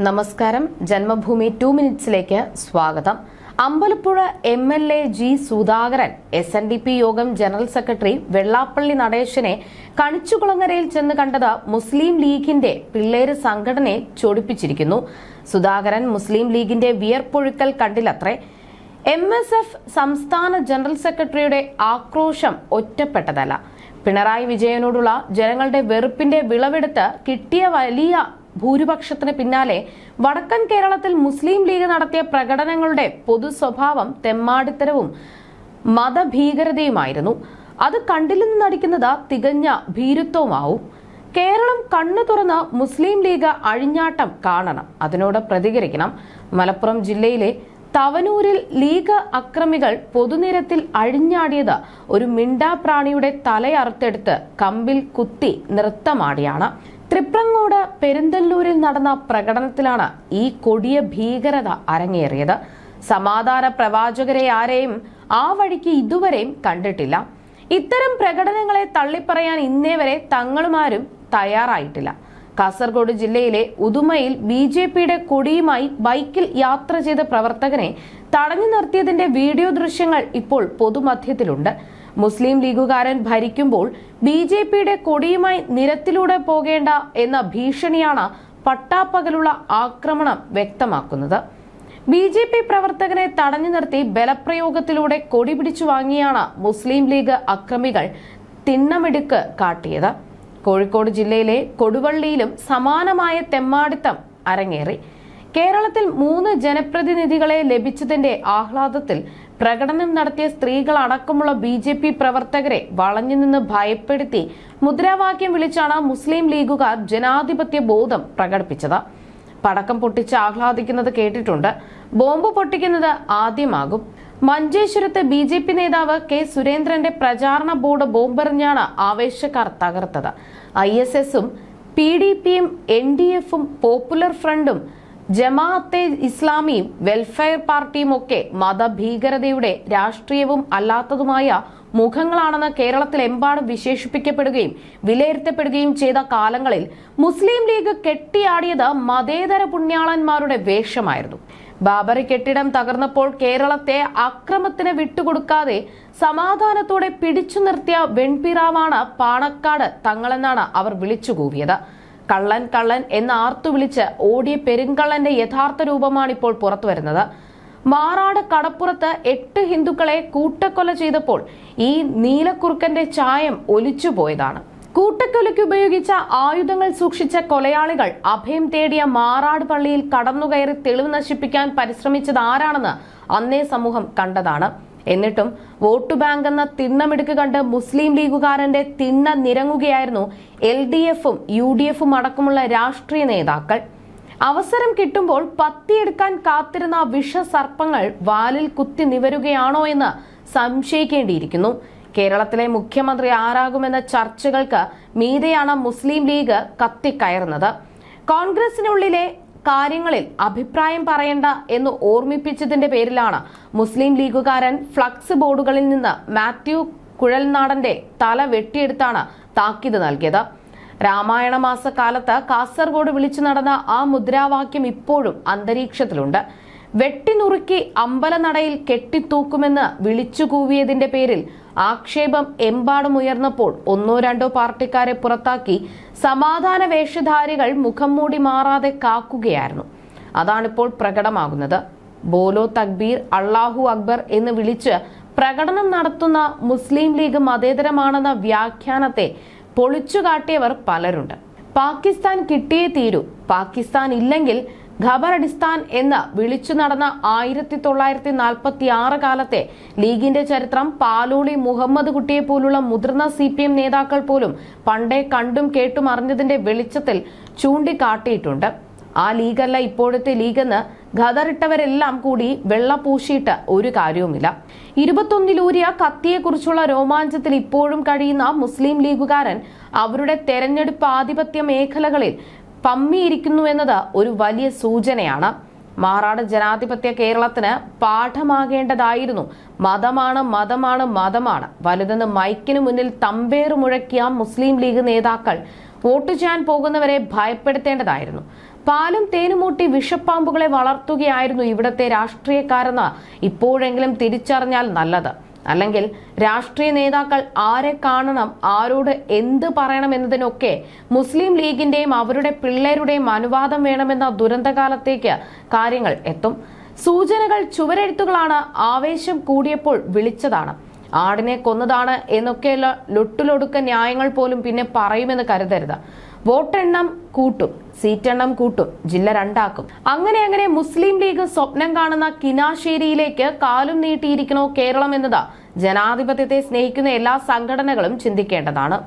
നമസ്കാരം. ജന്മഭൂമി 2 മിനിറ്റ്സിലേക്ക് സ്വാഗതം. Ambalappuzha MLA G Sudhakaran SNDP യോഗം ജനറൽ സെക്രട്ടറി വെള്ളാപ്പള്ളി നടേശനെ കണിച്ചുകുളങ്ങരയിൽ ചെന്ന് കണ്ടത് മുസ്ലിം ലീഗിന്റെ പിള്ളേര് സംഘടനയെ ചൊടിപ്പിച്ചിരിക്കുന്നു. സുധാകരൻ മുസ്ലിം ലീഗിന്റെ വിയർപ്പൊഴുക്കൽ കണ്ടില്ലത്രേ. MSF സംസ്ഥാന ജനറൽ സെക്രട്ടറിയുടെ ആക്രോശം ഒറ്റപ്പെട്ടതല്ല. പിണറായി വിജയനോടുള്ള ജനങ്ങളുടെ വെറുപ്പിന്റെ വിളവെടുത്ത് കിട്ടിയ വലിയ ഭൂരിപക്ഷത്തിന് പിന്നാലെ വടക്കൻ കേരളത്തിൽ മുസ്ലിം ലീഗ് നടത്തിയ പ്രകടനങ്ങളുടെ പൊതു സ്വഭാവം തെമ്മാടിത്തരവും മതഭീകരതയുമായിരുന്നു. അത് കണ്ടില്ലെന്ന് നടിക്കുന്നത് തികഞ്ഞ ഭീരുത്വമാവും. കേരളം കണ്ണു തുറന്ന് മുസ്ലിം ലീഗ് അഴിഞ്ഞാട്ടം കാണണം, അതിനോട് പ്രതികരിക്കണം. മലപ്പുറം ജില്ലയിലെ തവനൂരിൽ ലീഗ് അക്രമികൾ പൊതുനിരത്തിൽ അഴിഞ്ഞാടിയത് ഒരു മിണ്ടാപ്രാണിയുടെ തലയറുത്തെടുത്ത് കമ്പിൽ കുത്തി നൃത്തമാടിയാണ്. തൃപ്രങ്ങോട് പെരിന്തല്ലൂരിൽ നടന്ന പ്രകടനത്തിലാണ് ഈ കൊടിയ ഭീകരത അരങ്ങേറിയത്. സമാധാന പ്രവാചകരെ ആരെയും ആ വഴിക്ക് ഇതുവരെയും കണ്ടിട്ടില്ല. ഇത്തരം പ്രകടനങ്ങളെ തള്ളിപ്പറയാൻ ഇന്നേ വരെ തങ്ങളുമാരും തയ്യാറായിട്ടില്ല. കാസർഗോഡ് ജില്ലയിലെ ഉദുമയിൽ BJPയുടെ കൊടിയുമായി ബൈക്കിൽ യാത്ര ചെയ്ത പ്രവർത്തകനെ തടഞ്ഞു നിർത്തിയതിന്റെ വീഡിയോ ദൃശ്യങ്ങൾ ഇപ്പോൾ പൊതുമധ്യത്തിലുണ്ട്. മുസ്ലിം ലീഗുകാരൻ ഭരിക്കുമ്പോൾ BJPയുടെ കൊടിയുമായി നിരത്തിലൂടെ പോകേണ്ട എന്ന ഭീഷണിയാണ് പട്ടാപ്പകലുള്ള ആക്രമണം വ്യക്തമാക്കുന്നത്. BJP പ്രവർത്തകനെ തടഞ്ഞു നിർത്തി ബലപ്രയോഗത്തിലൂടെ കൊടി പിടിച്ചു വാങ്ങിയാണ് മുസ്ലിം ലീഗ് അക്രമികൾ തിണ്ണമിടുക്ക് കാട്ടിയത്. കോഴിക്കോട് ജില്ലയിലെ കൊടുവള്ളിയിലും സമാനമായ തെമ്മാടിത്തം അരങ്ങേറി. കേരളത്തിൽ 3 ജനപ്രതിനിധികളെ ലഭിച്ചതിന്റെ ആഹ്ലാദത്തിൽ പ്രകടനം നടത്തിയ സ്ത്രീകൾ അടക്കമുള്ള BJP പ്രവർത്തകരെ വളഞ്ഞു നിന്ന് ഭയപ്പെടുത്തി മുദ്രാവാക്യം വിളിച്ചാണ് മുസ്ലിം ലീഗുകാർ ജനാധിപത്യ ബോധം പ്രകടിപ്പിച്ചത്. പടക്കം പൊട്ടിച്ച് ആഹ്ലാദിക്കുന്നത് കേട്ടിട്ടുണ്ട്, ബോംബ് പൊട്ടിക്കുന്നത് ആദ്യമാകും. മഞ്ചേശ്വരത്ത് BJP നേതാവ് K സുരേന്ദ്രന്റെ പ്രചാരണ ബോർഡ് ബോംബെറിഞ്ഞാണ് ആവേശക്കാർ തകർത്തത്. ISSഉം PDPയും NDFും പോപ്പുലർ ഫ്രണ്ടും ജമാഅത്തെ ഇസ്ലാമിയും വെൽഫെയർ പാർട്ടിയും ഒക്കെ മതഭീകരതയുടെ രാഷ്ട്രീയവും അല്ലാത്തതുമായ മുഖങ്ങളാണെന്ന് കേരളത്തിലെമ്പാടും വിശേഷിപ്പിക്കപ്പെടുകയും വിലയിരുത്തപ്പെടുകയും ചെയ്ത കാലങ്ങളിൽ മുസ്ലിം ലീഗ് കെട്ടിയാടിയത് മതേതര പുണ്യാളന്മാരുടെ വേഷമായിരുന്നു. ബാബറി കെട്ടിടം തകർന്നപ്പോൾ കേരളത്തെ അക്രമത്തിന് വിട്ടുകൊടുക്കാതെ സമാധാനത്തോടെ പിടിച്ചു നിർത്തിയ വെൺപിറാവാണ് പാണക്കാട് തങ്ങളെന്നാണ് അവർ വിളിച്ചുകൂവിയത്. കള്ളൻ കള്ളൻ എന്ന് ആർത്തു വിളിച്ച് ഓടിയ പെരുങ്കള്ളന്റെ യഥാർത്ഥ രൂപമാണ് ഇപ്പോൾ പുറത്തു വരുന്നത്. മാറാട് കടപ്പുറത്ത് 8 ഹിന്ദുക്കളെ കൂട്ടക്കൊല ചെയ്തപ്പോൾ ഈ നീലക്കുറുക്കന്റെ ചായം ഒലിച്ചുപോയതാണ്. കൂട്ടക്കൊലയ്ക്ക് ഉപയോഗിച്ച ആയുധങ്ങൾ സൂക്ഷിച്ച കൊലയാളികൾ അഭയം തേടിയ മാറാട് പള്ളിയിൽ കടന്നുകയറി തെളിവ് നശിപ്പിക്കാൻ പരിശ്രമിച്ചത് ആരാണെന്ന് അന്നേ സമൂഹം കണ്ടതാണ്. എന്നിട്ടും വോട്ട് ബാങ്ക് എന്ന തിണ്ണമിടുക്ക് കണ്ട് മുസ്ലിം ലീഗുകാരന്റെ തിണ്ണ നിരങ്ങുകയായിരുന്നു LDFും UDFും അടക്കമുള്ള രാഷ്ട്രീയ നേതാക്കൾ. അവസരം കിട്ടുമ്പോൾ പത്തിയെടുക്കാൻ കാത്തിരുന്ന വിഷസർപ്പങ്ങൾ വാലിൽ കുത്തി നിവരുകയാണോ എന്ന് സംശയിക്കേണ്ടിയിരിക്കുന്നു. കേരളത്തിലെ മുഖ്യമന്ത്രി ആരാകുമെന്ന ചർച്ചകൾക്ക് മീതെയാണ് മുസ്ലിം ലീഗ് കത്തിക്കയറുന്നത്. കോൺഗ്രസിനുള്ളിലെ കാര്യങ്ങളിൽ അഭിപ്രായം പറയണ്ട എന്ന് ഓർമ്മിപ്പിച്ചതിന്റെ പേരിലാണ് മുസ്ലിം ലീഗുകാരൻ ഫ്ലക്സ് ബോർഡുകളിൽ നിന്ന് മാത്യു കുഴൽനാടന്റെ തല വെട്ടിയെടുത്താണ് താക്കീത് നൽകിയത്. രാമായണ മാസക്കാലത്ത് കാസർഗോഡ് വിളിച്ചു നടന്ന ആ മുദ്രാവാക്യം ഇപ്പോഴും അന്തരീക്ഷത്തിലുണ്ട്. വെട്ടിനുറുക്കി അമ്പലനടയിൽ കെട്ടിത്തൂക്കുമെന്ന് വിളിച്ചുകൂവിയതിന്റെ പേരിൽ ആക്ഷേപം എമ്പാടും ഉയർന്നപ്പോൾ 1-2 പാർട്ടിക്കാരെ പുറത്താക്കി സമാധാന വേഷധാരികൾ മുഖം മൂടി മാറാതെ കാക്കുകയായിരുന്നു. അതാണിപ്പോൾ പ്രകടമാകുന്നത്. ബോലോ തക്ബീർ, അള്ളാഹു അക്ബർ എന്ന് വിളിച്ച് പ്രകടനം നടത്തുന്ന മുസ്ലിം ലീഗ് മതേതരമാണെന്ന വ്യാഖ്യാനത്തെ പൊളിച്ചുകാട്ടിയവർ പലരുണ്ട്. പാകിസ്ഥാൻ കിട്ടിയേ തീരൂ, പാകിസ്ഥാൻ ഇല്ലെങ്കിൽ ഖബറടിസ്ഥാൻ എന്ന് വിളിച്ചു നടന്ന 1946 കാലത്തെ ലീഗിന്റെ ചരിത്രം പാലോളി മുഹമ്മദ് കുട്ടിയെ പോലുള്ള മുതിർന്ന CPM നേതാക്കൾ പോലും പണ്ടേ കണ്ടും കേട്ടും അറിഞ്ഞതിന്റെ വെളിച്ചത്തിൽ ചൂണ്ടിക്കാട്ടിയിട്ടുണ്ട്. ആ ലീഗല്ല ഇപ്പോഴത്തെ ലീഗെന്ന് ഖദറിട്ടവരെല്ലാം കൂടി വെള്ളപൂശിയിട്ട് ഒരു കാര്യവുമില്ല. 21-ലൂരിയ കത്തിയെക്കുറിച്ചുള്ള രോമാഞ്ചത്തിൽ ഇപ്പോഴും കഴിയുന്ന മുസ്ലിം ലീഗുകാരൻ അവരുടെ തെരഞ്ഞെടുപ്പ് ആധിപത്യ മേഖലകളിൽ പമ്മിയിരിക്കുന്നുവെന്നത് ഒരു വലിയ സൂചനയാണ്. മാറാട് ജനാധിപത്യ കേരളത്തിന് പാഠമാകേണ്ടതായിരുന്നു. മതമാണ് മതമാണ് മതമാണ് വലുതെന്ന് മൈക്കിന് മുന്നിൽ തമ്പേറ് മുഴക്കിയ മുസ്ലിം ലീഗ് നേതാക്കൾ വോട്ട് ചെയ്യാൻ പോകുന്നവരെ ഭയപ്പെടുത്തേണ്ടതായിരുന്നു. പാലും തേനുമൂട്ടി വിഷപ്പാമ്പുകളെ വളർത്തുകയായിരുന്നു ഇവിടത്തെ രാഷ്ട്രീയക്കാരെന്ന് ഇപ്പോഴെങ്കിലും തിരിച്ചറിഞ്ഞാൽ നല്ലത്. അല്ലെങ്കിൽ രാഷ്ട്രീയ നേതാക്കൾ ആരെ കാണണം, ആരോട് എന്ത് പറയണം എന്നതിനൊക്കെ മുസ്ലിം ലീഗിന്റെയും അവരുടെ പിള്ളേരുടെയും അനുവാദം വേണമെന്ന ദുരന്തകാലത്തേക്ക് കാര്യങ്ങൾ എത്തും. സൂചനകൾ ചുവരെഴുത്തുകളാണ്. ആവേശം കൂടിയപ്പോൾ വിളിച്ചതാണ്. ആടിനെ കൊന്നതാണ് എന്നൊക്കെയുള്ള ലൊട്ടിലൊടുക്ക ന്യായങ്ങൾ പോലും പിന്നെ പറയുമെന്ന് കരുതരുത്. വോട്ടെണ്ണം കൂട്ടും, സീറ്റെണ്ണം കൂട്ടും, ജില്ല രണ്ടാക്കും. അങ്ങനെ മുസ്ലിം ലീഗ് സ്വപ്നം കാണുന്ന കിനാശ്ശേരിയിലേക്ക് കാലും നീട്ടിയിരിക്കണോ കേരളം എന്നത് ജനാധിപത്യത്തെ സ്നേഹിക്കുന്ന എല്ലാ സംഘടനകളും ചിന്തിക്കേണ്ടതാണ്.